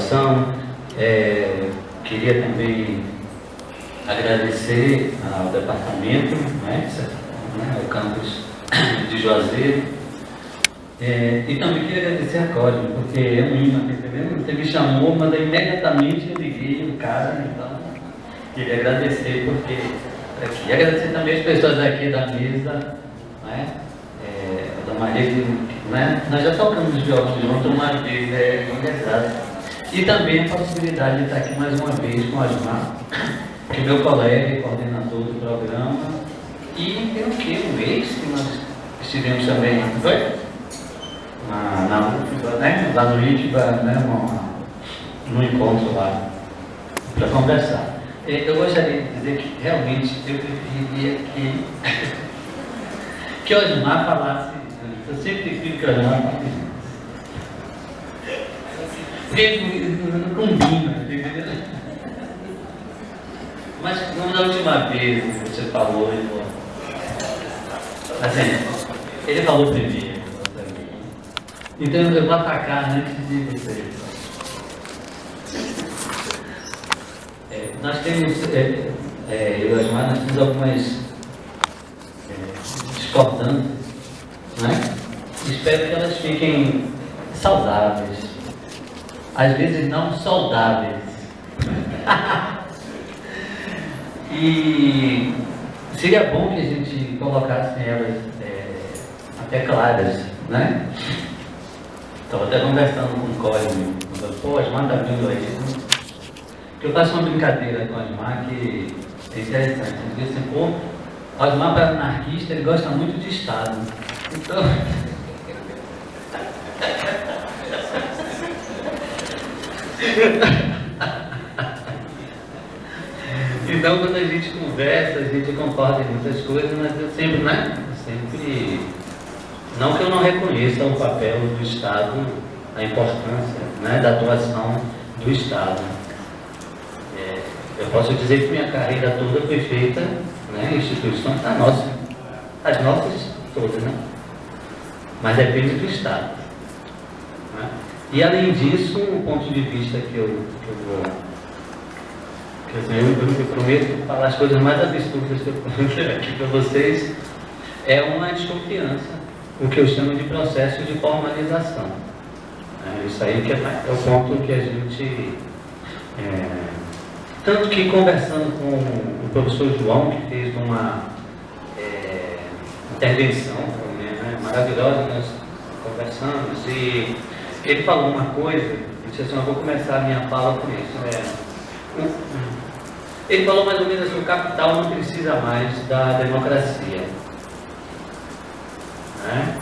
participação. Queria também agradecer ao departamento, né, ao campus de Juazeiro, e também queria agradecer a Cosme, porque é um imã, tá entendendo? Você me chamou, mas imediatamente eu liguei o cara, então queria agradecer porque aqui. E agradecer também as pessoas aqui da mesa, né? Da Maria, né? Nós já tocamos violão junto uma vez, engraçado. E também a possibilidade de estar aqui mais uma vez com o Osmar, que é meu colega e coordenador do programa. E tem o quê? Um mês que nós estivemos também, foi? Lá no ITBA, né? No encontro lá, para conversar. Eu gostaria de dizer que realmente eu preferia que o Osmar falasse. Eu sempre prefiro que o Osmar falasse. Porque não combina, entendeu? Mas como da última vez você falou, ele falou primeiro. Então eu vou atacar antes de você. Nós temos, eu e o Osmar, nós temos algumas discordâncias, né? Espero que elas fiquem saudáveis. Às vezes não saudáveis. E seria bom que a gente colocasse elas até claras, né? Estava até conversando com o Cosme. Pô, o Osmar está vindo aí. Porque eu faço uma brincadeira com o Osmar que é interessante. Eu digo assim, pô, o Osmar, para anarquista, ele gosta muito de Estado. Então... Então, quando a gente conversa, a gente concorda em muitas coisas, mas eu sempre, né? Não que eu não reconheça o papel do Estado, a importância, né, da atuação do Estado. Eu posso dizer que minha carreira toda foi feita, né, em instituições as nossas todas, né? Mas depende do Estado. Né? E além disso, um ponto de vista que eu prometo falar as coisas mais absurdas que eu coloquei aqui para vocês, é uma desconfiança, o que eu chamo de processo de formalização. Isso aí que é o ponto que a gente... tanto que conversando com o professor João, que fez uma intervenção né, maravilhosa, nós conversamos, e ele falou uma coisa, eu disse assim, eu vou começar a minha fala com isso. Ele falou mais ou menos assim, o capital não precisa mais da democracia. Né?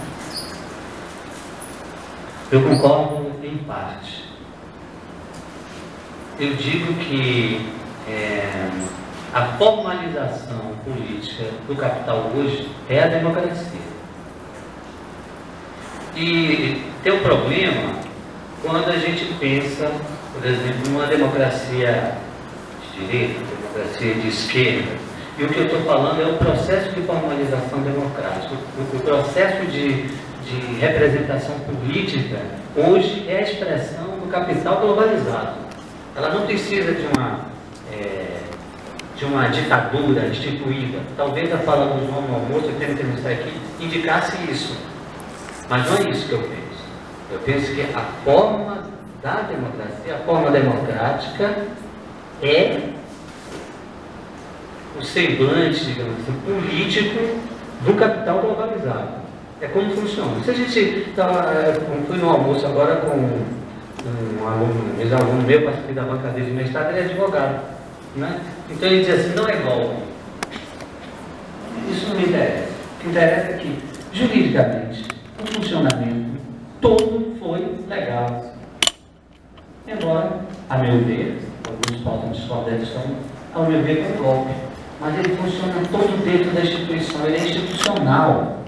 Eu concordo em parte. Eu digo que a formalização política do capital hoje é a democracia. E tem um problema quando a gente pensa, por exemplo, numa democracia de direita, democracia de esquerda. E o que eu estou falando é o processo de formalização democrática, o processo de representação política hoje é a expressão do capital globalizado. Ela não precisa de uma ditadura instituída. Talvez a fala do João no almoço, eu tenho que mostrar aqui, indicasse isso. Mas não é isso que eu penso. Eu penso que a forma da democracia, a forma democrática, é o semblante, digamos assim, político do capital globalizado. É como funciona. Se a gente fui no almoço agora com um aluno, ex-aluno meu, participei da bancadeira de mestrado, ele é advogado. Né? Então ele diz assim, não é golpe. Isso não me interessa. O que interessa é que, juridicamente, o funcionamento todo foi legal. Embora, a meu ver, alguns possam discordar disso, ao meu ver, é um golpe. Mas ele funciona todo dentro da instituição, ele é institucional.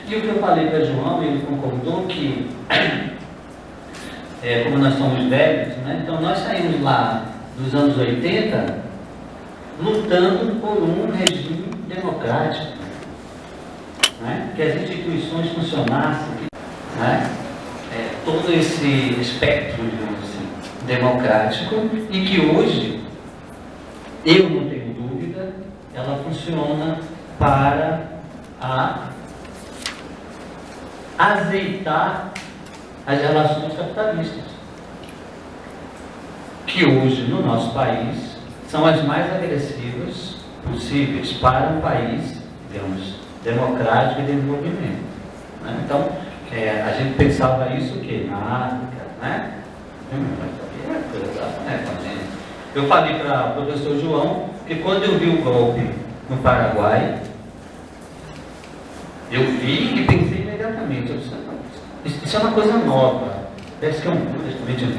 E o que eu falei para João, ele concordou que, como nós somos velhos, né, então nós saímos lá dos anos 80 lutando por um regime democrático, né, que as instituições funcionassem, né, todo esse espectro, digamos assim. democrático e que hoje, eu não tenho dúvida, ela funciona para azeitar as relações capitalistas, que hoje no nosso país são as mais agressivas possíveis para um país, digamos, democrático e de desenvolvimento, né? Então, a gente pensava isso o quê? Na África, né? Eu falei para o professor João que quando eu vi o golpe no Paraguai, eu vi e pensei imediatamente, eu disse, isso é uma coisa nova, parece que é um vídeo.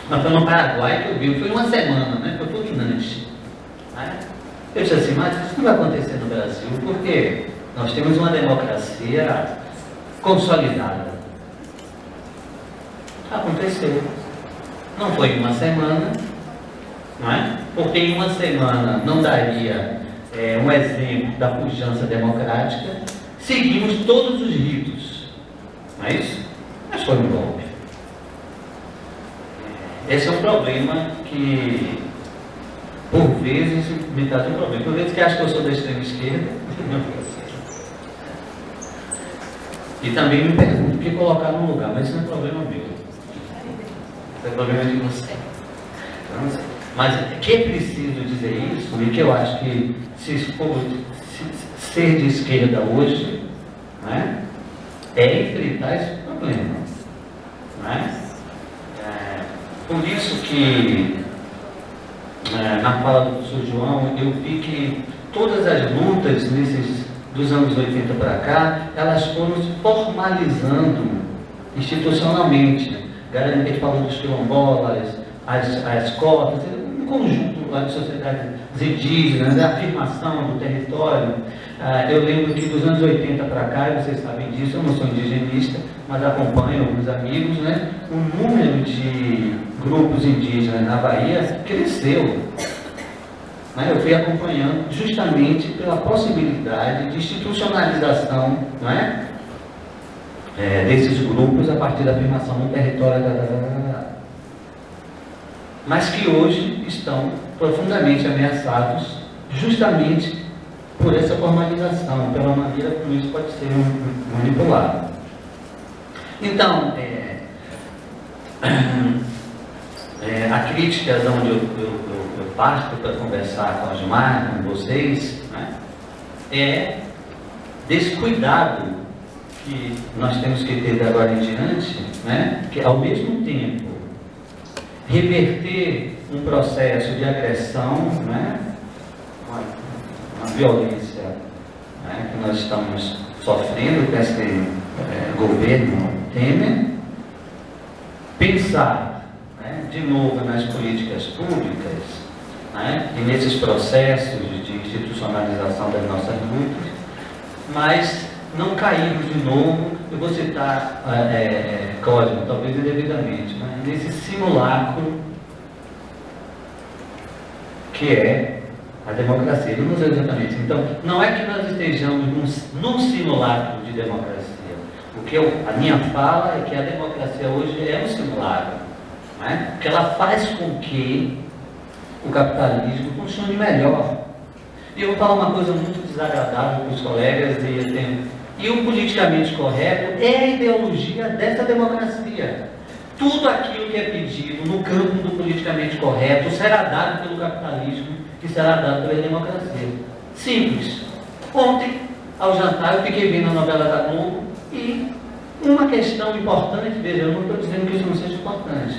Mas foi no Paraguai que eu vi, foi uma semana, né? Foi fulminante. Eu disse assim, mas isso não vai acontecer no Brasil, porque nós temos uma democracia consolidada. Aconteceu. Não foi em uma semana, não é? Porque em uma semana não daria um exemplo da pujança democrática. Seguimos todos os ritos, não é isso? Mas foi um golpe. Esse é um problema que, por vezes, me traz um problema. Por vezes que acho que eu sou da extrema esquerda, e também me pergunto o que colocar no lugar, mas isso não é problema meu. Isso é problema de você. Mas que é preciso dizer isso, e que eu acho que se for ser de esquerda hoje, né, é enfrentar esse problema. Né? Por isso que na fala do professor João, eu vi que todas as lutas dos anos 80 para cá, elas foram se formalizando institucionalmente. Garantia, a gente falou dos quilombolas, as cotas, um conjunto de sociedades indígenas, a afirmação do território. Eu lembro que dos anos 80 para cá, e vocês sabem disso, eu não sou indigenista, mas acompanho alguns amigos, né? O número de grupos indígenas na Bahia cresceu. Né? Eu fui acompanhando justamente pela possibilidade de institucionalização, não é? Desses grupos a partir da afirmação no território mas que hoje estão profundamente ameaçados justamente por essa formalização, pela maneira como isso pode ser manipulado. Então, a crítica de onde eu parto para conversar com a Gilmar, com vocês, né, é desse cuidado que nós temos que ter de agora em diante, né, que ao mesmo tempo reverter um processo de agressão, né, uma violência, né, que nós estamos sofrendo com esse governo Temer, pensar, né, de novo nas políticas públicas, né, e nesses processos de institucionalização das nossas lutas, mas não cairmos de novo, eu vou citar Cosmo, talvez indevidamente, né, nesse simulacro que é a democracia. Não sei exatamente. Então, não é que nós estejamos num simulacro de democracia. A minha fala é que a democracia hoje é um simulacro, né? Porque ela faz com que o capitalismo funcione melhor. E eu vou falar uma coisa muito desagradável para os colegas, e o politicamente correto é a ideologia dessa democracia. Tudo aquilo que é pedido no campo do politicamente correto será dado pelo capitalismo e será dado pela democracia. Simples. Ontem, ao jantar, eu fiquei vendo a novela da Globo e uma questão importante, veja, eu não estou dizendo que isso não seja importante,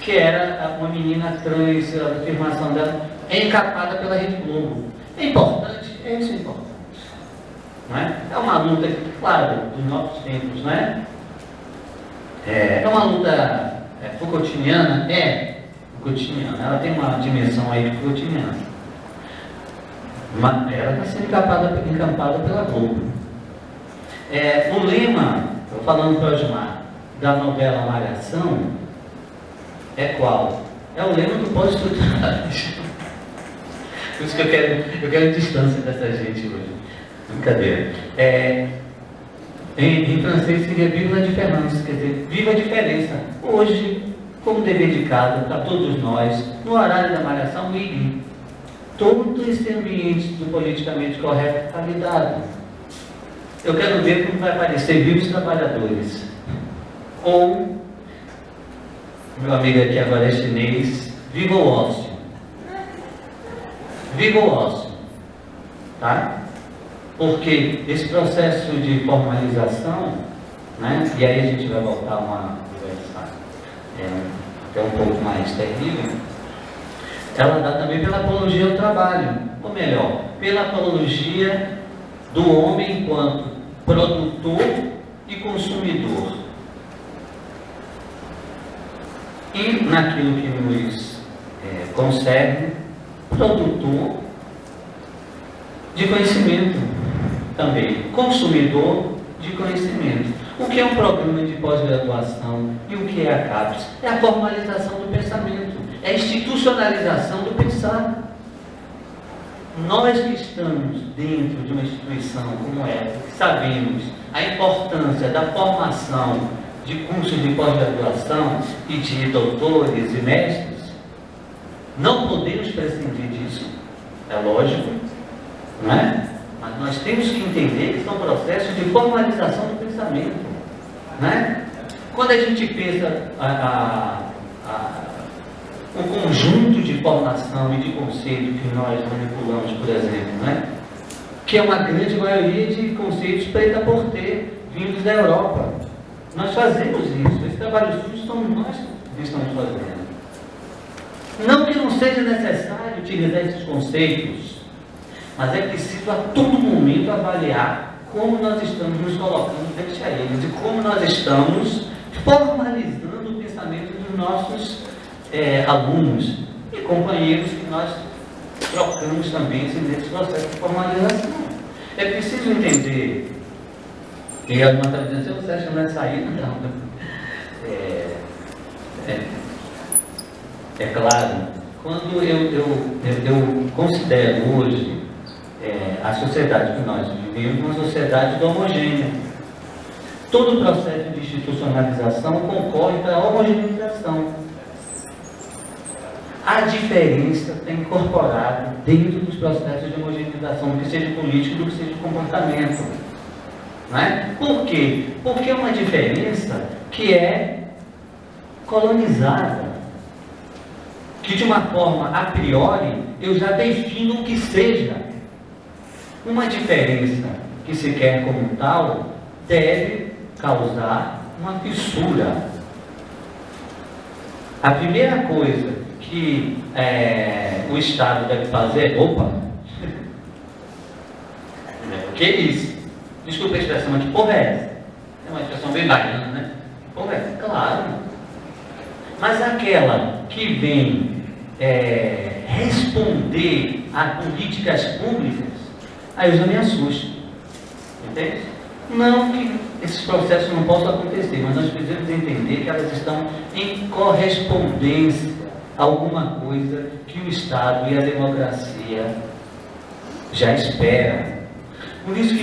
que era uma menina trans, a afirmação dela é encapada pela Rede Globo. É importante? Isso é importante. Não é? É uma luta, claro, dos nossos tempos, não é? É uma luta Foucaultiana? Foucaultiana. Ela tem uma dimensão aí de Foucaultiana. Mas ela está sendo encampada pela Globo. O lema, estou falando para o Osmar, da novela Malhação, é qual? É o lema do pós-estruturalismo. Por isso que eu quero distância dessa gente hoje. Brincadeira. Em francês seria vive la différence, quer dizer, viva a diferença. Hoje, como dever de casa para todos nós, no horário da malhação, liguem. Todo esse ambiente do politicamente correto está lidado. Eu quero ver como vai aparecer vivos trabalhadores. Ou, meu amigo aqui agora é chinês, viva o ócio. Viva o ócio. Tá? Porque esse processo de formalização, né, e aí a gente vai voltar a uma conversa até um pouco mais terrível, ela dá também pela apologia ao trabalho, ou melhor, pela apologia do homem enquanto produtor e consumidor. E naquilo que nos concerne, produtor de conhecimento também, consumidor de conhecimento. O que é um programa de pós-graduação e o que é a CAPES? É a formalização do pensamento, é a institucionalização do pensar. Nós que estamos dentro de uma instituição como essa, que sabemos a importância da formação de cursos de pós-graduação e de doutores e mestres, não podemos prescindir disso, é lógico, não é? Mas nós temos que entender que são processos de formalização do pensamento, né? Quando a gente pensa o conjunto de formação e de conceito que nós manipulamos, por exemplo, né? Que é uma grande maioria de conceitos prêt-à-porter vindos da Europa. Nós fazemos isso, esse trabalho sujo somos nós que estamos fazendo. Não que não seja necessário utilizar esses conceitos, mas é preciso a todo momento avaliar como nós estamos nos colocando frente a eles e como nós estamos formalizando o pensamento dos nossos alunos e companheiros que nós trocamos também nesse processo de formalização. É preciso entender, e a irmã está dizendo, se você acha que vai sair, não. É claro, quando eu considero hoje a sociedade que nós vivemos uma sociedade homogênea. Todo o processo de institucionalização concorre para a homogeneização. A diferença está incorporada dentro dos processos de homogeneização, do que seja político, do que seja comportamento. Não é? Por quê? Porque é uma diferença que é colonizada, que de uma forma a priori eu já defino o que seja. Uma diferença que se quer como tal deve causar uma fissura. A primeira coisa que o Estado deve fazer, opa, que isso? Desculpa a expressão, mas que porra é essa? É uma expressão bem baiana, né? Porra é essa? Claro. Mas aquela que vem responder a políticas públicas, aí eu já me assusto. Entende? Não que esses processos não possam acontecer, mas nós precisamos entender que elas estão em correspondência a alguma coisa que o Estado e a democracia já esperam. Por isso que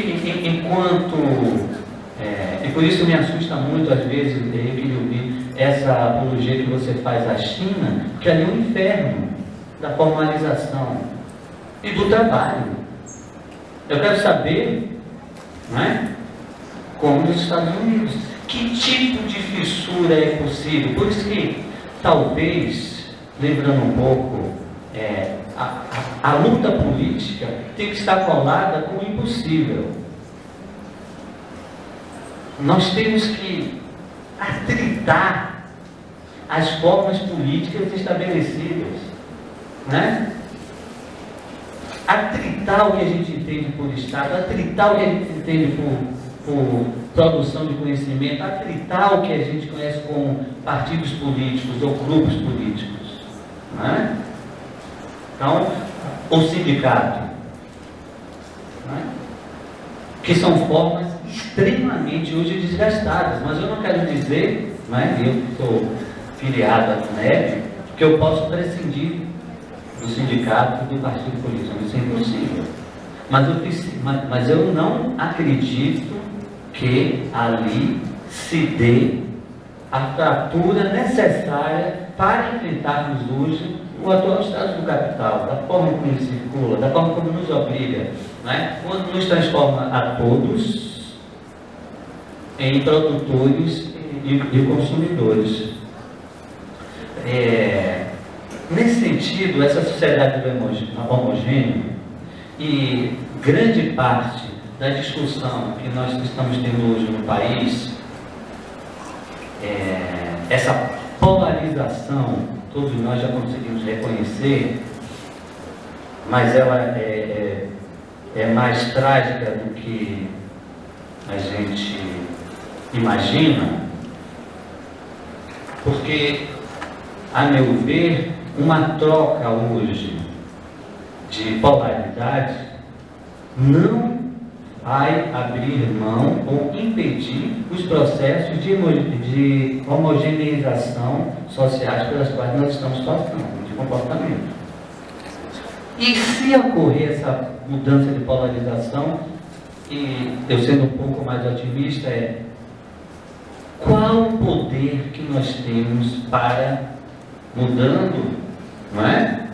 e por isso me assusta muito às vezes essa apologia que você faz à China, que ali é um inferno da formalização e do trabalho. Eu quero saber, não é? Como nos Estados Unidos, que tipo de fissura é possível? Por isso que, talvez, lembrando um pouco, a luta política tem que estar colada com o impossível. Nós temos que atritar as formas políticas estabelecidas, né? Atritar o que a gente entende por Estado, atritar o que a gente entende por produção de conhecimento, atritar o que a gente conhece como partidos políticos ou grupos políticos, né? Então, o sindicato, né? Que são formas extremamente hoje desgastadas, mas eu não quero dizer, né, eu que sou filiado à FUNEB, que eu posso prescindir do sindicato e do partido político. Isso é impossível. Mas eu não acredito que ali se dê a fratura necessária para enfrentarmos hoje o atual estado do capital, da forma como ele circula, da forma como nos obriga, né? Quando nos transforma a todos em produtores e consumidores. Nesse sentido, essa sociedade homogênea e grande parte da discussão que nós estamos tendo hoje no país, essa polarização, todos nós já conseguimos reconhecer, mas ela é mais trágica do que a gente imagina, porque, a meu ver, uma troca hoje de polaridade não vai abrir mão ou impedir os processos de homogeneização sociais pelas quais nós estamos passando, de comportamento. E se ocorrer essa mudança de polarização, e eu sendo um pouco mais otimista, qual o poder que nós temos para, mudando, não é?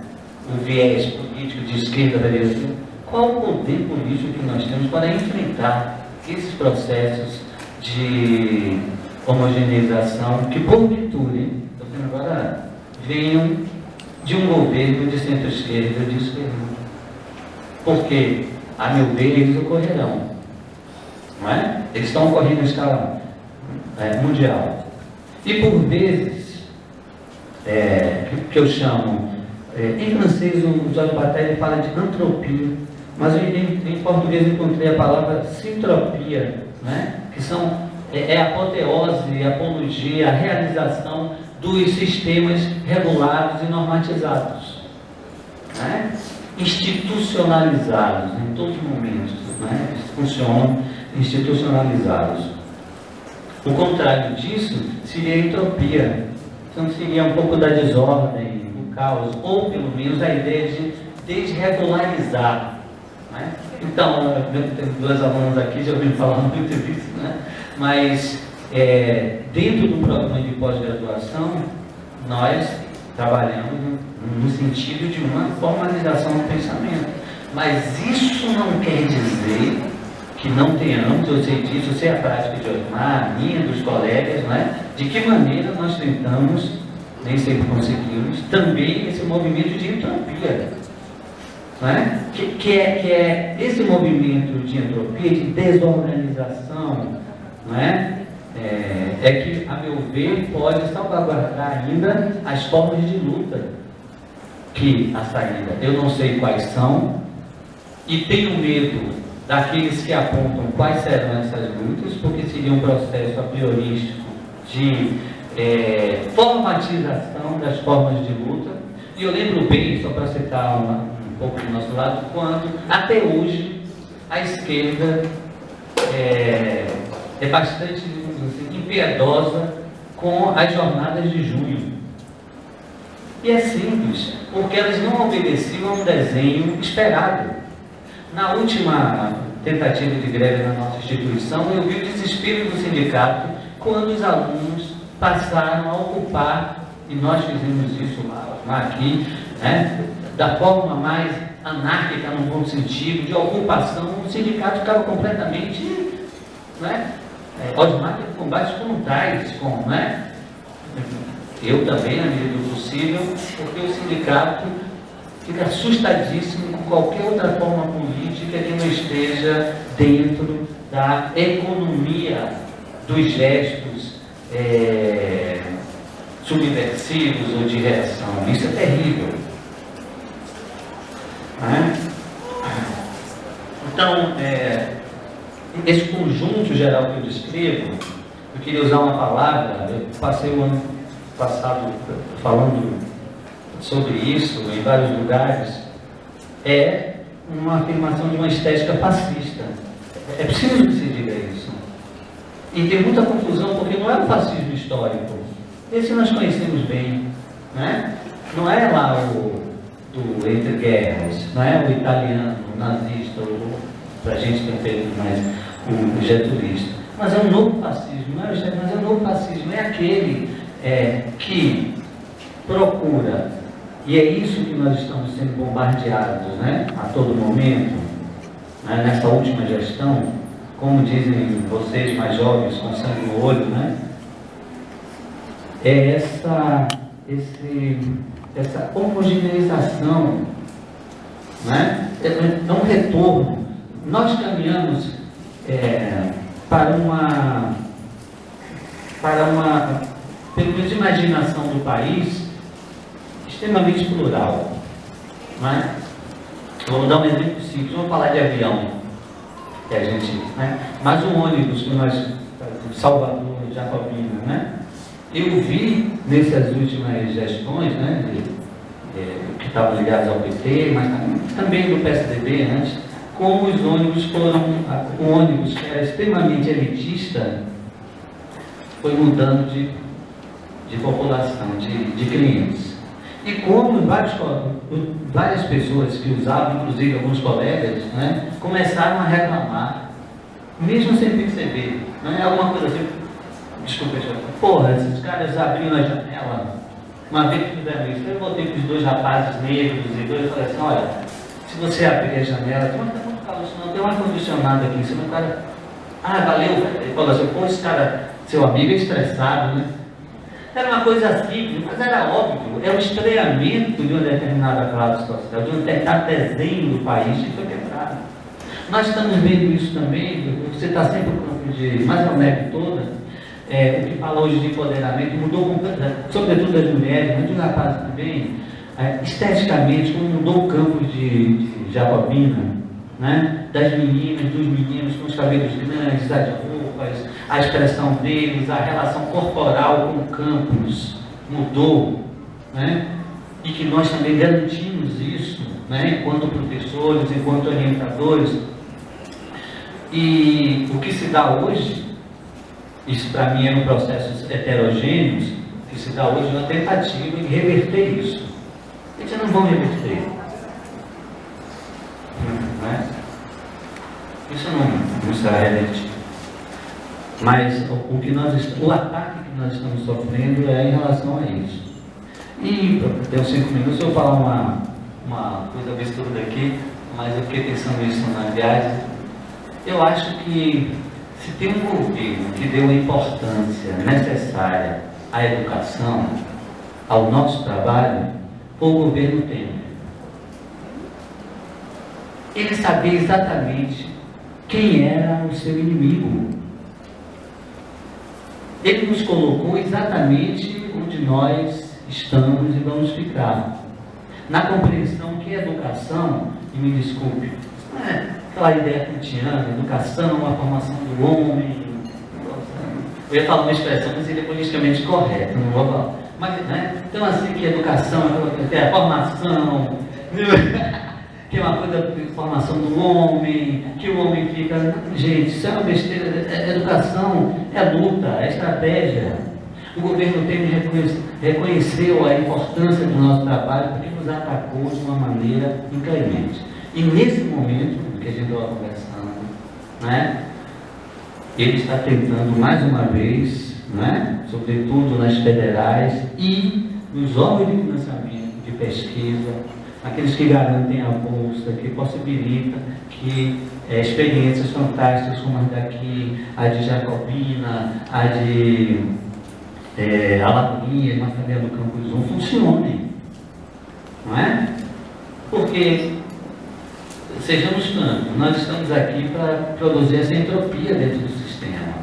O viés político de esquerda da direita, qual o poder político que nós temos para enfrentar esses processos de homogeneização que, porventura, estou vendo agora, venham de um governo de centro-esquerda e de esquerda? Porque, a meu ver, eles ocorrerão, não é? Eles estão ocorrendo em escala mundial. E por vezes, que eu chamo, em francês o Jorge Bataille fala de antropia, mas em português encontrei a palavra sintropia, né? Que são a apoteose, a apologia, a realização dos sistemas regulados e normatizados, né? Institucionalizados em todos os momentos, né? Eles funcionam institucionalizados. O contrário disso seria a entropia, então seria um pouco da desordem, do caos, ou pelo menos a ideia de desregularizar, né? Então, eu tenho duas alunas aqui, já ouviram falar muito disso, né? Mas dentro do programa de pós-graduação, nós trabalhamos no sentido de uma formalização do pensamento. Mas isso não quer dizer que não tenhamos, eu sei disso, eu sei a prática de Osmar, minha, dos colegas, né? De que maneira nós tentamos, nem sempre conseguimos, também esse movimento de entropia, né? Que é esse movimento de entropia, de desorganização, né? Que, a meu ver, pode salvaguardar ainda as formas de luta que a saída. Eu não sei quais são e tenho medo daqueles que apontam quais serão essas lutas, porque seria um processo a priorístico de formatização das formas de luta. E eu lembro bem, só para citar um pouco do nosso lado, quando até hoje a esquerda é bastante, assim, impiedosa com as jornadas de junho. E é simples, porque elas não obedeciam a um desenho esperado. Na última tentativa de greve na nossa instituição, eu vi o desespero do sindicato quando os alunos passaram a ocupar, e nós fizemos isso lá aqui, né, da forma mais anárquica, no bom sentido, de ocupação. O sindicato ficava completamente, né, Osmar teve combates frontais com, né, eu também, na medida do possível, porque o sindicato fica assustadíssimo com qualquer outra forma política que não esteja dentro da economia dos gestos subversivos ou de reação. Isso é terrível. Então, esse conjunto geral que eu descrevo, eu queria usar uma palavra, eu passei o ano passado falando sobre isso em vários lugares, é uma afirmação de uma estética fascista. É preciso que se diga isso. E tem muita confusão, porque não é o fascismo histórico. Esse nós conhecemos bem, né? Não é lá o do entre guerras, não é o italiano, o nazista, para a gente que é feito mais o getulista. Mas é um novo fascismo, não é, Alexandre? Mas é um novo fascismo, é aquele que procura, e é isso que nós estamos sendo bombardeados, né, a todo momento, né, nessa última gestão, como dizem vocês mais jovens, com sangue no olho, né, é essa homogeneização, né, é um retorno. Nós caminhamos para uma pelo menos imaginação do país extremamente plural, não é? Vamos dar um exemplo simples, vamos falar de avião, que a gente, né? Mas o ônibus que nós, Salvador, Jacobina, né? Eu vi nessas últimas gestões, né, que estavam ligadas ao PT, mas também do PSDB antes, como os ônibus foram, o ônibus que era extremamente elitista, foi mudando de população, de clientes. E como várias pessoas que usavam, inclusive alguns colegas, né, começaram a reclamar, mesmo sem perceber, não é alguma coisa assim, desculpa, porra, esses caras abriram a janela, uma vez que fizeram isso, eu voltei com os dois rapazes negros e dois, eu falei assim, olha, se você abrir a janela, tem muito calor, não tem um ar-condicionado aqui em cima, o cara, valeu, ele falou assim, pô, esse cara, seu amigo é estressado, né? Era uma coisa simples, mas era óbvio, é o estreamento de uma determinada classe social, de um determinado desenho do país que foi quebrado. Nós estamos vendo isso também, você está sempre no campo de, mais ou menos toda, o que fala hoje de empoderamento, mudou completamente, sobretudo das mulheres, mas dos rapazes também, esteticamente, como mudou o campo de Jacobina, né? Das meninas, dos meninos com os cabelos grandes, as roupas, a expressão deles, a relação corporal com o campus mudou, né? E que nós também garantimos isso, né? Enquanto professores, enquanto orientadores. E o que se dá hoje, isso para mim é um processo heterogêneo, o que se dá hoje é uma tentativa de reverter isso. Eles não vão reverter. Não é? Isso não será revertido. Mas o ataque que nós estamos sofrendo é em relação a isso. E, tenho 5 minutos, eu vou falar uma coisa absurda aqui, mas eu fiquei pensando nisso na viagem. Eu acho que se tem um governo que deu a importância necessária à educação, ao nosso trabalho, foi o governo Temer. Ele sabia exatamente quem era o seu inimigo. Ele nos colocou exatamente onde nós estamos e vamos ficar. Na compreensão que a educação, e me desculpe, não é aquela ideia kantiana, educação, a formação do homem. Eu ia falar uma expressão, mas ele é politicamente correto, não vou falar. Mas, né? Então, assim, que a educação, que a formação, que é uma coisa de formação do homem, que o homem fica... Gente, isso é uma besteira. Educação é luta, é estratégia. O governo Temer reconheceu a importância do nosso trabalho porque nos atacou de uma maneira inclemente. E nesse momento que a gente estava conversando, né, ele está tentando mais uma vez, né, sobretudo nas federais e nos órgãos de financiamento, de pesquisa, aqueles que garantem a bolsa, que possibilita que experiências fantásticas como a daqui, a de Jacobina, a de Alagoinhas, mas também a do Campus 1, funcionem. Não é? Porque, sejamos francos, nós estamos aqui para produzir essa entropia dentro do sistema.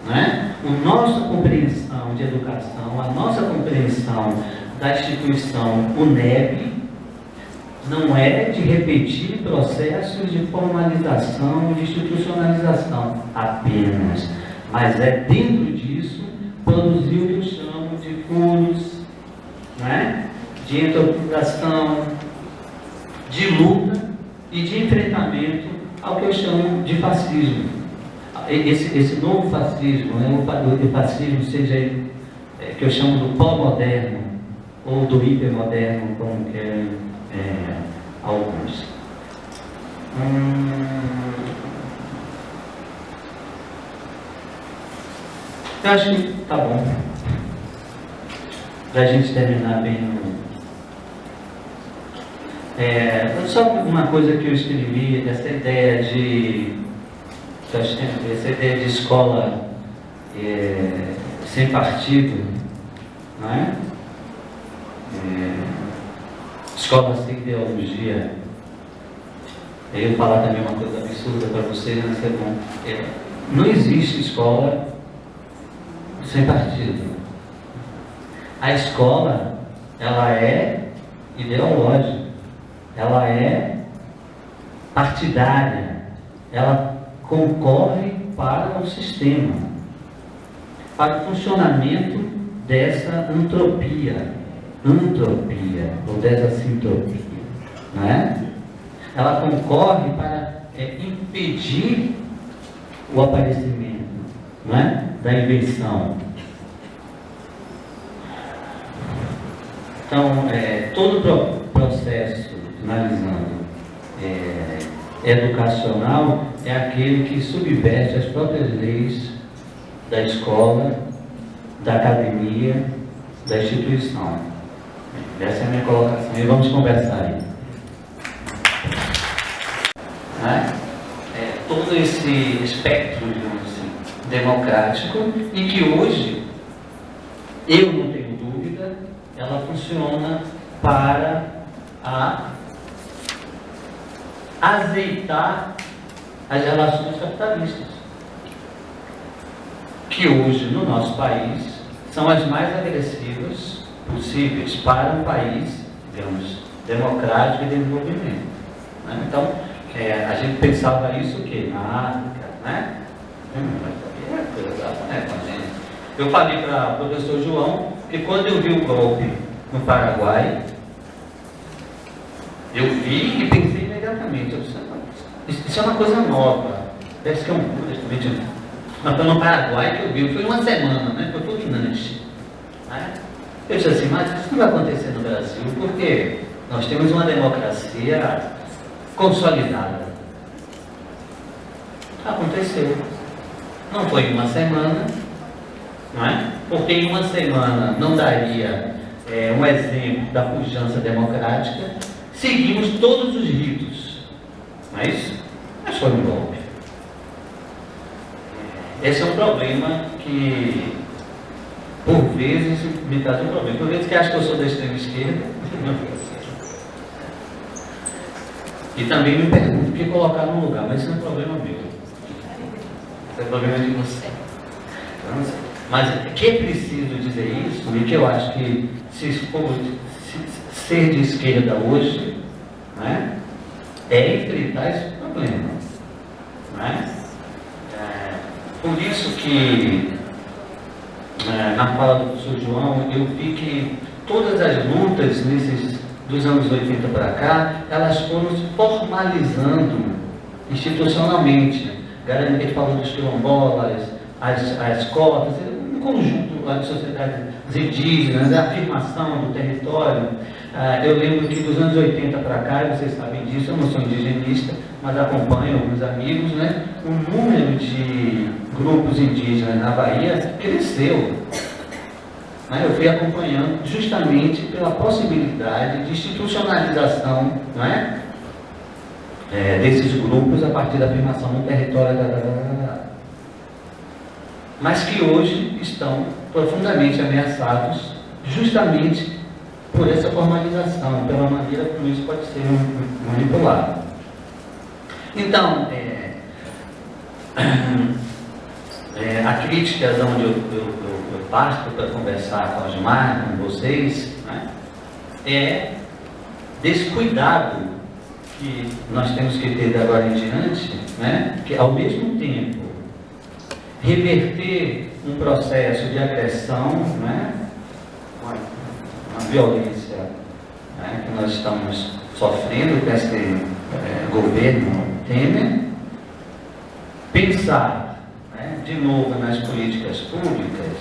Não é? A nossa compreensão de educação, a nossa compreensão da instituição UNEB, não é de repetir processos de formalização, de institucionalização apenas, mas é dentro disso produzir o que eu chamo de furos, né? De entropização, de luta e de enfrentamento ao que eu chamo de fascismo. Esse novo fascismo, né? O fascismo seja que eu chamo do pós-moderno ou do hipermoderno, como querem alguns. Eu acho que tá bom. Para a gente terminar bem. Só uma coisa que eu escrevi, essa ideia de escola sem partido, não é? Escola sem ideologia. Eu vou falar também uma coisa absurda para vocês, mas é bom. Não existe escola sem partido. A escola, ela é ideológica, ela é partidária, ela concorre para o sistema, para o funcionamento dessa antropia ou dessa sintropia, não é? Ela concorre para impedir o aparecimento, não é? Da invenção. Então, todo o processo, analisando, educacional é aquele que subverte as próprias leis da escola, da academia, da instituição. Essa é a minha colocação. E vamos conversar aí. Todo esse espectro, digamos assim, democrático, e que hoje, eu não tenho dúvida, ela funciona para azeitar as relações capitalistas, que hoje no nosso país são as mais agressivas possíveis para um país, digamos, democrático e de desenvolvimento. Né? Então, a gente pensava isso o quê? Na África, né? Eu falei para o professor João que quando eu vi o golpe no Paraguai, eu vi e pensei imediatamente, isso é uma coisa nova, parece que é um curso, mas foi no Paraguai que eu vi, foi uma semana, né? Foi fulminante. Né? Eu disse assim, mas isso não vai acontecer no Brasil, porque nós temos uma democracia consolidada. Aconteceu. Não foi em uma semana, não é? Porque em uma semana não daria um exemplo da pujança democrática. Seguimos todos os ritos, não é isso? Mas foi um golpe. Esse é um problema que, por vezes, me traz um problema. Por vezes que acho que eu sou da extrema esquerda, e também me pergunto o que colocar no lugar, mas isso não é problema meu. Isso é problema de você. Mas que é preciso dizer isso, e que eu acho que se for ser de esquerda hoje, né, é enfrentar esse problema. Né? Por isso que na fala do professor João, eu vi que todas as lutas dos anos 80 para cá, elas foram se formalizando institucionalmente. Ele falou dos quilombolas, as cotas, um conjunto de sociedades indígenas, a afirmação do território. Eu lembro que dos anos 80 para cá, vocês sabem disso, eu não sou indigenista, mas acompanho alguns amigos, né? O número de grupos indígenas na Bahia cresceu. Eu fui acompanhando justamente pela possibilidade de institucionalização, não é? Desses grupos a partir da afirmação do território mas que hoje estão profundamente ameaçados justamente por essa formalização, pela maneira como isso pode ser manipulado. Então, a crítica de onde eu parto para conversar com a Gilmar, com vocês, né, é desse cuidado que nós temos que ter de agora em diante, né, que ao mesmo tempo reverter um processo de agressão, né, uma violência, né, que nós estamos sofrendo com esse governo Temer, pensar, né, de novo nas políticas públicas,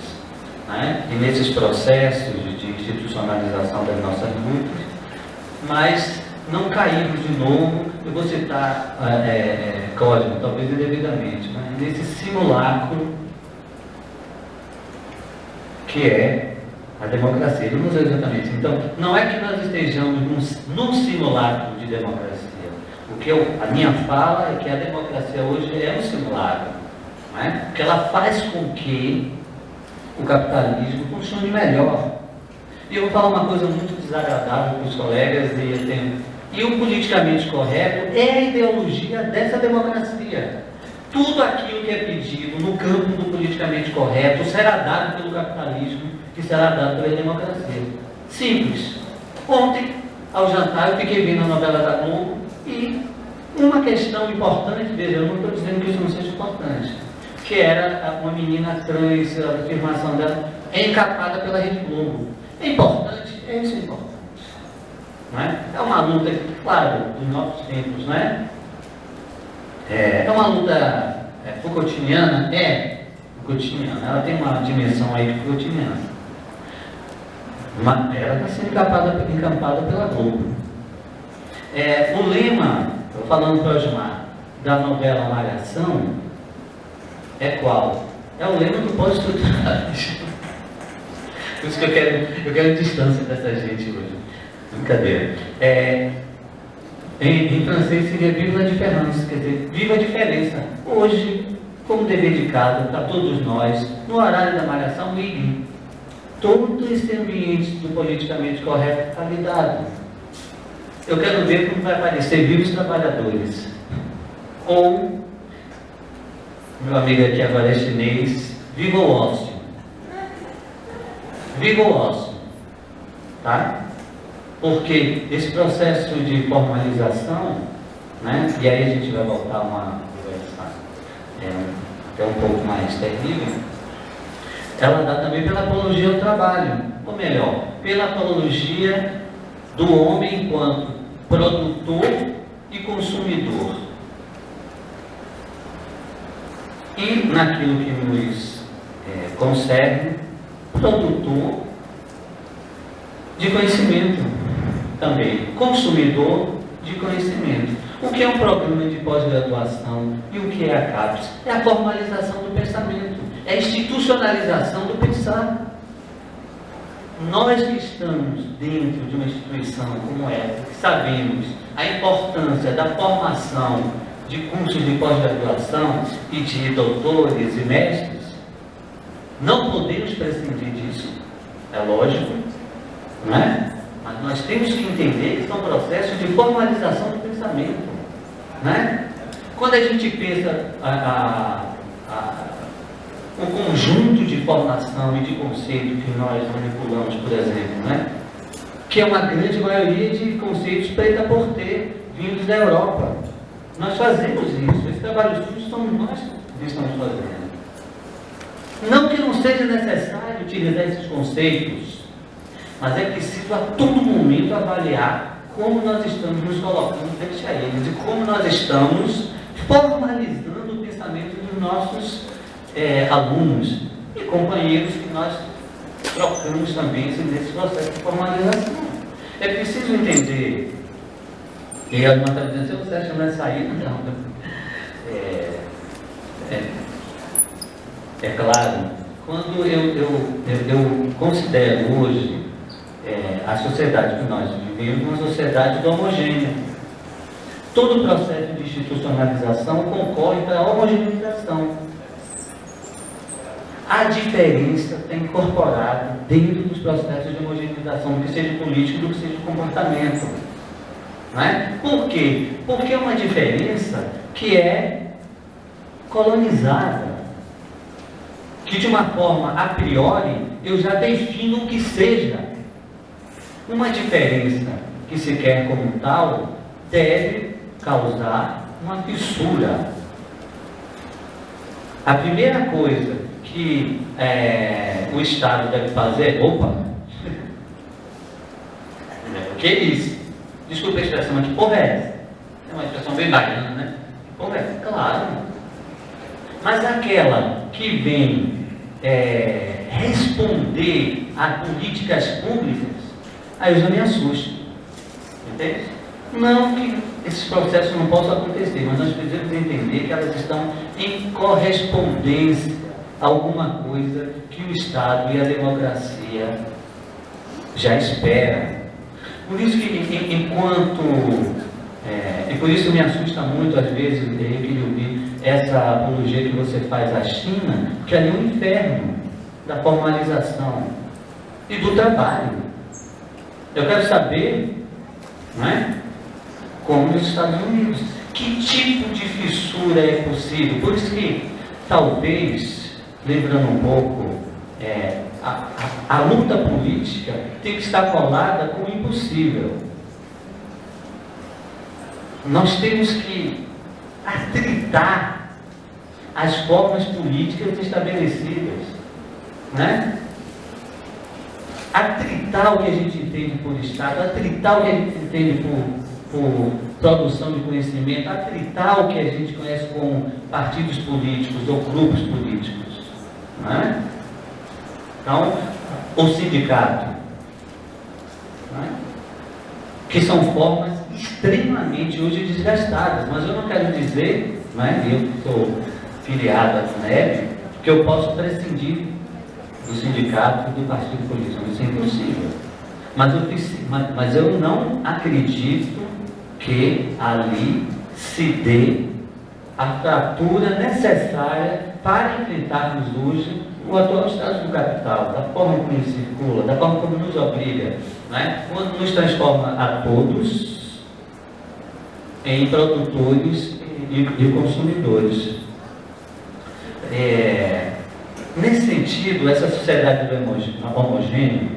né, e nesses processos de institucionalização das nossas lutas, mas não cairmos de novo, eu vou citar Cosmo, talvez indevidamente, mas nesse simulacro que é a democracia. Eu não sei exatamente. Então, não é que nós estejamos num simulacro de democracia. A minha fala é que a democracia hoje é um simulacro, não é? Porque ela faz com que o capitalismo funcione melhor. E eu vou falar uma coisa muito desagradável para os colegas, e o politicamente correto é a ideologia dessa democracia. Tudo aquilo que é pedido no campo do politicamente correto será dado pelo capitalismo e será dado pela democracia. Simples. Ontem, ao jantar, eu fiquei vendo a novela da Globo e uma questão importante, veja, eu não estou dizendo que isso não seja importante, que era uma menina trans, a afirmação dela, encapada pela Rede Globo. É importante? Isso é importante. Não é? É uma luta, claro, dos nossos tempos, não é? É uma luta Foucaultiana? Foucaultiana. Ela tem uma dimensão aí de Foucaultiana. Mas ela está sendo encampada pela Globo. O lema, estou falando para o Osmar, da novela Malhação, é qual? É o lema do pós-estruturalismo. Por isso que eu quero distância dessa gente hoje. Brincadeira. Em francês seria vive la différence, quer dizer, viva a diferença. Hoje, como dever de casa, para todos nós, no horário da Malhação, ligue. Todo esse ambiente do politicamente correto está lidado. Eu quero ver como vai aparecer vivos trabalhadores. Ou, meu amigo aqui agora é chinês, viva o ócio. Viva o ócio. Tá? Porque esse processo de formalização, né, e aí a gente vai voltar a uma conversa até um pouco mais terrível, ela dá também pela apologia ao trabalho, ou melhor, pela apologia do homem enquanto produtor e consumidor. E naquilo que nos concerne, produtor de conhecimento também, consumidor de conhecimento. O que é um programa de pós-graduação e o que é a CAPES? É a formalização do pensamento, é a institucionalização do pensar. Nós que estamos dentro de uma instituição como essa, que sabemos a importância da formação de cursos de pós-graduação e de doutores e mestres, não podemos prescindir disso, é lógico, não é? Mas nós temos que entender que são processos de formalização do pensamento, não é? Quando a gente pensa o conjunto de formação e de conceito que nós manipulamos, por exemplo, né? Que é uma grande maioria de conceitos prêt-à-porter vindos da Europa. Nós fazemos isso, esse trabalho de estudo somos nós que estamos fazendo. Não que não seja necessário utilizar esses conceitos, mas é preciso a todo momento avaliar como nós estamos nos colocando frente a eles e como nós estamos formalizando o pensamento dos nossos alunos e companheiros que nós trocamos também nesse processo de formalização. É preciso entender, e a irmã está dizendo, se você acha que não é saída, não. É claro, quando eu considero hoje a sociedade que nós vivemos uma sociedade homogênea. Todo o processo de institucionalização concorre para a homogeneização. A diferença está incorporada dentro dos processos de homogeneização, do que seja político, do que seja comportamento. Não é? Por quê? Porque é uma diferença que é colonizada. Que de uma forma a priori eu já defino o que seja. Uma diferença que se quer como tal deve causar uma fissura. A primeira coisa que o Estado deve fazer, que é isso? Desculpa a expressão, mas que porra é essa? É uma expressão bem baiana, né? Que porra é essa? Claro. Mas aquela que vem responder a políticas públicas, aí eu já me assusto. Entende? Não que esses processos não possam acontecer, mas nós precisamos entender que elas estão em correspondência alguma coisa que o Estado e a democracia já esperam. Por isso que, e por isso me assusta muito, às vezes, eu queria ouvir essa apologia que você faz à China, que ali é um inferno da formalização e do trabalho. Eu quero saber, não é? Como nos Estados Unidos, que tipo de fissura é possível? Por isso que, talvez, lembrando um pouco, a luta política tem que estar colada com o impossível. Nós temos que atritar as formas políticas estabelecidas, né? Atritar o que a gente entende por Estado, atritar o que a gente entende por produção de conhecimento, atritar o que a gente conhece como partidos políticos ou grupos políticos, né? Então, o sindicato, né? Que são formas extremamente hoje desgastadas, mas eu não quero dizer, né, eu que sou filiado à FUNEB, que eu posso prescindir do sindicato e do partido político. Isso é impossível. Mas eu não acredito que ali se dê a fratura necessária para enfrentarmos hoje o atual estado do capital, da forma como ele circula, da forma como nos obriga, né? Quando nos transforma a todos em produtores e consumidores. Nesse sentido, essa sociedade do homogêneo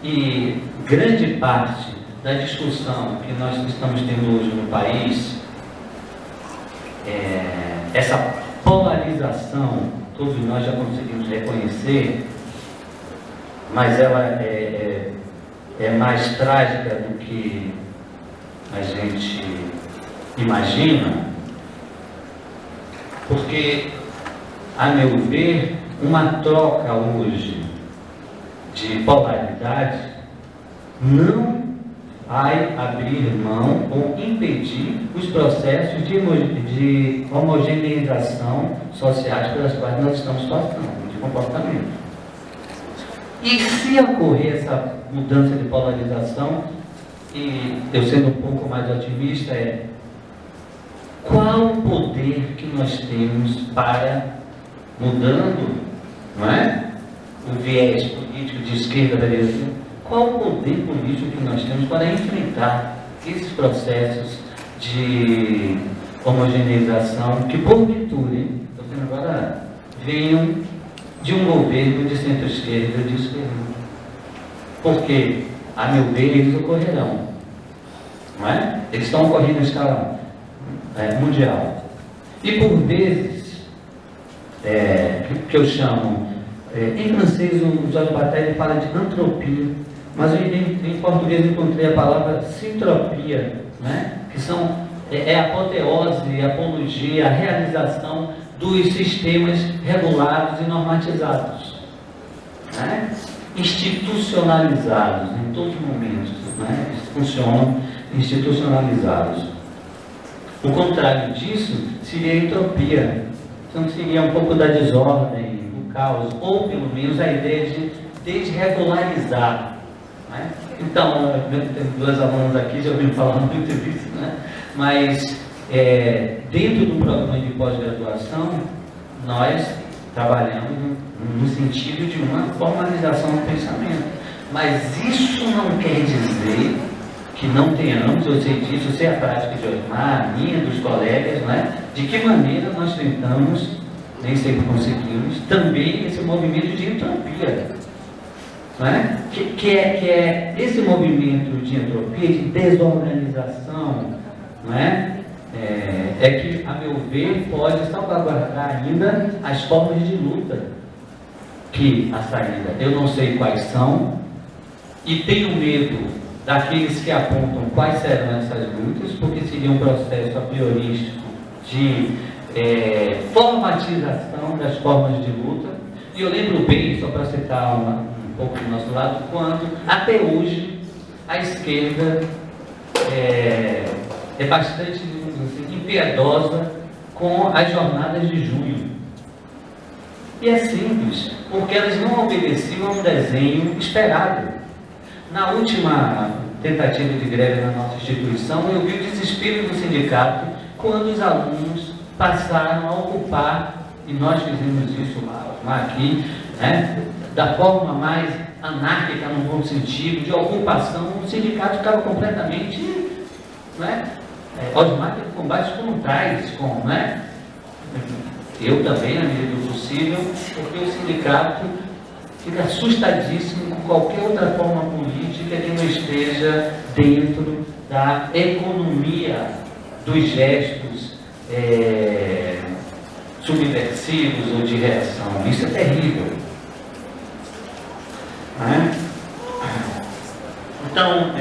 e grande parte da discussão que nós estamos tendo hoje no país, essa polarização, todos nós já conseguimos reconhecer, mas ela é mais trágica do que a gente imagina, porque, a meu ver, uma troca hoje de polaridade não vai abrir mão ou impedir os processos de homogeneização sociais pelas quais nós estamos passando, de comportamento. E se ocorrer essa mudança de polarização, e eu sendo um pouco mais otimista, qual o poder que nós temos para, mudando, não é? O viés político de esquerda da direita, qual o poder político que nós temos para enfrentar esses processos de homogeneização que, porventura, estou vendo agora, venham de um governo de centro-esquerda e de esquerda? Porque, a meu ver, eles ocorrerão, não é? Eles estão ocorrendo em escala mundial. E por vezes, que eu chamo, em francês o Jorge Bataille fala de antropia, mas em português encontrei a palavra sintropia, né? Que são a apoteose, a apologia, a realização dos sistemas regulados e normatizados, né? Institucionalizados em todos os momentos, né? Eles funcionam institucionalizados. O contrário disso seria a entropia, então seria um pouco da desordem, do caos, ou pelo menos a ideia de desregularizar, né? Então, tem duas alunas aqui, já ouviram falar muito disso, né? Mas dentro do programa de pós-graduação, nós trabalhamos no sentido de uma formalização do pensamento. Mas isso não quer dizer que não tenhamos, eu sei disso, eu sei a prática de Osmar, a minha, dos colegas, né? De que maneira nós tentamos, nem sempre conseguimos, também esse movimento de entropia, né? Que é esse movimento de entropia, de desorganização, né? Que, a meu ver, pode salvaguardar ainda as formas de luta que a saída. Eu não sei quais são e tenho medo daqueles que apontam quais serão essas lutas, porque seria um processo a priorístico de formatização das formas de luta. E eu lembro bem, só para citar um pouco do nosso lado, quando até hoje a esquerda é bastante, assim, impiedosa com as jornadas de junho. E é simples, porque elas não obedeciam a um desenho esperado. Na última tentativa de greve na nossa instituição, eu vi o desespero do sindicato quando os alunos passaram a ocupar, e nós fizemos isso lá aqui, né, da forma mais anárquica, no bom sentido, de ocupação. O sindicato estava completamente, né, Osmar teve combates frontais com, né, eu também, na medida do possível, porque o sindicato fica assustadíssimo com qualquer outra forma política que não esteja dentro da economia dos gestos subversivos ou de reação. Isso é terrível. Né? Então,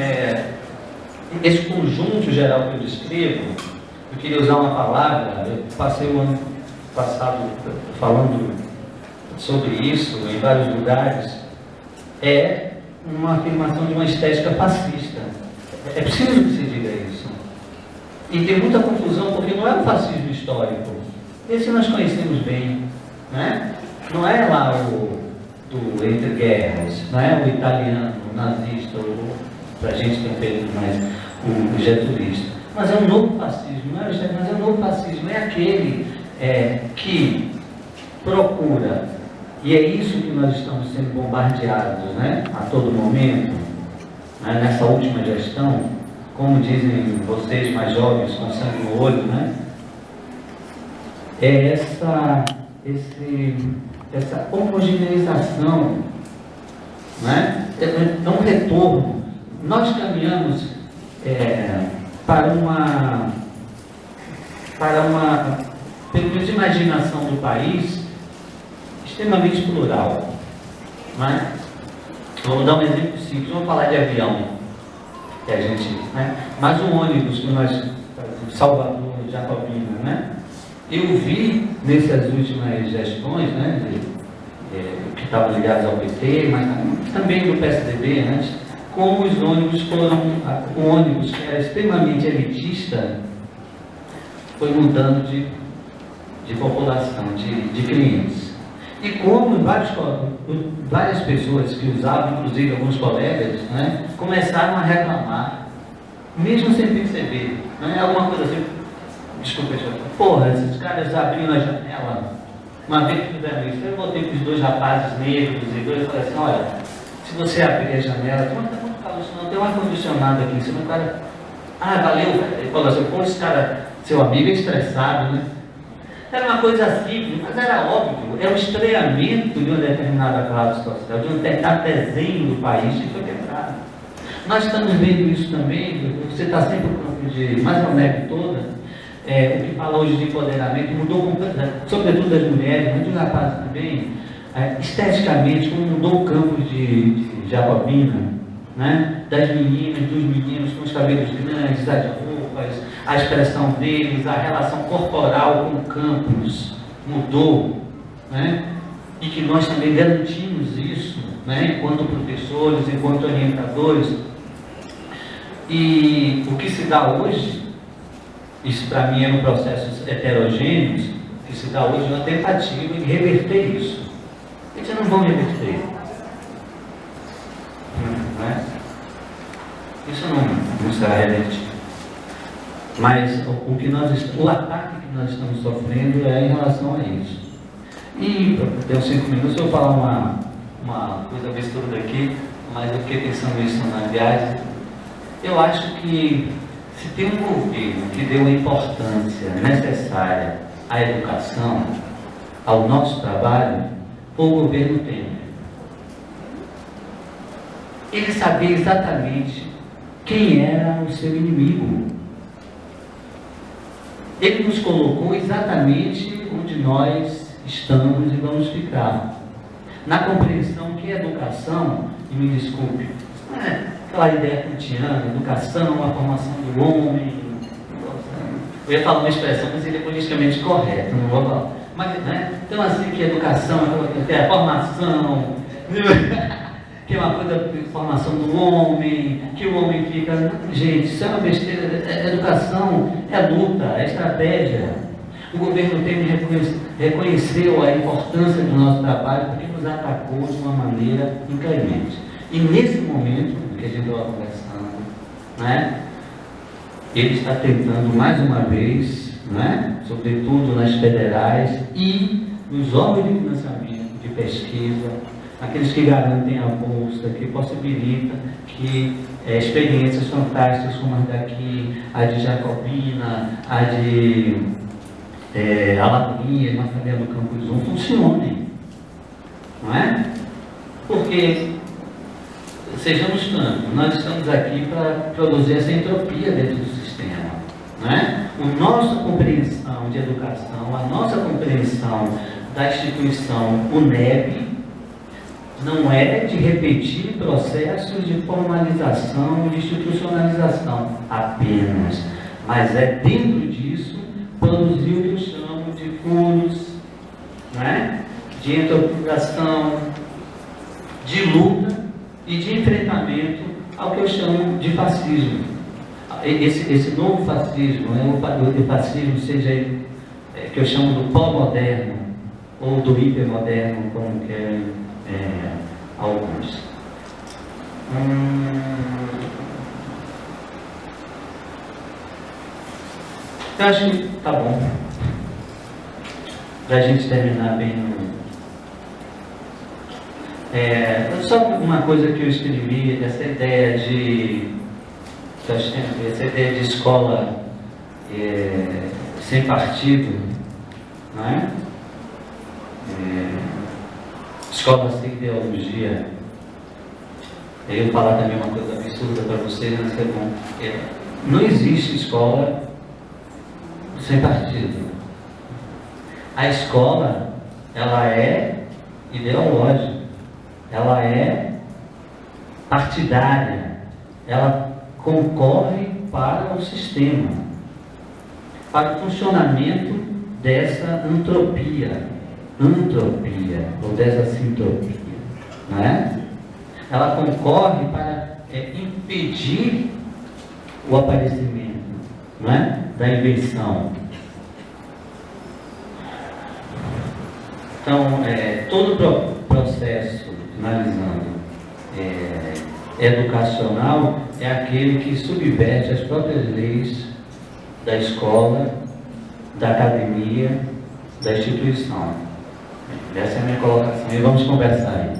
esse conjunto geral que eu descrevo, eu queria usar uma palavra, eu passei o ano passado falando sobre isso em vários lugares, é uma afirmação de uma estética fascista. É preciso que se diga isso. E tem muita confusão, porque não é o fascismo histórico. Esse nós conhecemos bem, né? Não é lá o do entre guerras, não é o italiano, o nazista, para a gente tem feito mais o getulista. Mas é um novo fascismo, não é o histórico, mas é um novo fascismo. É aquele que procura, e é isso que nós estamos sendo bombardeados, né, a todo momento, né, nessa última gestão, como dizem vocês mais jovens, com sangue no olho, né, é essa homogeneização, né, é um retorno. Nós caminhamos para uma pelo menos imaginação do país extremamente plural, né? Vamos dar um exemplo simples, vamos falar de avião, que a gente, né? Mas o ônibus que nós, Salvador, Jacobina, né? Eu vi nessas últimas gestões, né? Que estavam ligados ao PT, mas também do PSDB antes, como os ônibus foram, o ônibus que era extremamente elitista, foi mudando de população, de clientes. E como várias pessoas que usavam, inclusive alguns colegas, né, começaram a reclamar, mesmo sem perceber, né, alguma coisa assim, desculpa, porra, esses caras abriram a janela. Uma vez que fizeram isso, eu voltei com os dois rapazes negros e dois, e falei assim, olha, se você abrir a janela, não está muito calor, não tem um ar-condicionado aqui, você não cara, valeu, ele falou assim, pô, esse cara, seu amigo é estressado, né? Era uma coisa simples, mas era óbvio, é o estranhamento de uma determinada classe social, de um determinado desenho do país que foi quebrado. Nós estamos vendo isso também, você está sempre no campo de mais uma neve toda, o que fala hoje de empoderamento mudou completamente, sobretudo das mulheres, mas dos rapazes também, esteticamente, como mudou o campo de Jacobina, né? Das meninas, dos meninos com os cabelos grandes, as roupas, a expressão deles, a relação corporal com o campus mudou, né? E que nós também garantimos isso, né? Enquanto professores, enquanto orientadores. E o que se dá hoje, isso para mim é um processo heterogêneo, o que se dá hoje é uma tentativa de reverter isso. Eles não vão reverter. Não é? Isso não será revertido. Mas o ataque que nós estamos sofrendo é em relação a isso. E, deu 5 minutos, eu vou falar uma coisa absurda aqui, mas eu fiquei pensando nisso na viagem. Eu acho que se tem um governo que deu a importância necessária à educação, ao nosso trabalho, foi o governo Temer. Ele sabia exatamente quem era o seu inimigo. Ele nos colocou exatamente onde nós estamos e vamos ficar. Na compreensão que a educação, e me desculpe, não é aquela ideia kantiana, educação é uma formação do homem. Eu ia falar uma expressão, mas ele é politicamente correto, não vou falar. Mas, né? Então, assim, que a educação é a formação, que é uma coisa de formação do homem, que o homem fica... Gente, isso é uma besteira. Educação é luta, é estratégia. O governo tem que reconhecer. reconheceu a importância do nosso trabalho porque nos atacou de uma maneira inclemente. E nesse momento que a gente estava conversando, né, ele está tentando mais uma vez, né, sobretudo nas federais e nos órgãos de financiamento, de pesquisa, aqueles que garantem a bolsa, que possibilitam que experiências fantásticas como as daqui, a de Jacobina, a de Alagoinhas, mas também a do Campus 1, funcionem. Não é? Porque, sejamos francos, nós estamos aqui para produzir essa entropia dentro do sistema. Não é? A nossa compreensão de educação, a nossa compreensão da instituição UNEB, não é de repetir processos de formalização, de institucionalização apenas, mas é dentro disso produzir o que eu chamo de furos, né? De entropização, de luta e de enfrentamento ao que eu chamo de fascismo. Esse novo fascismo, o fascismo seja que eu chamo do pós-moderno ou do hipermoderno, como querem alguns. Eu acho que tá bom para a gente terminar bem. Só uma coisa que eu escrevi, essa ideia de escola sem partido, não é? Escola sem ideologia. Eu vou falar também uma coisa absurda para vocês, mas é bom. Não existe escola sem partido. A escola, ela é ideológica, ela é partidária, ela concorre para o sistema, para o funcionamento dessa entropia ou dessa sintropia, não é? Ela concorre para impedir o aparecimento, não é? Da invenção. Então, todo o processo, finalizando, educacional é aquele que subverte as próprias leis da escola, da academia, da instituição. Essa é a minha colocação. E vamos conversar aí.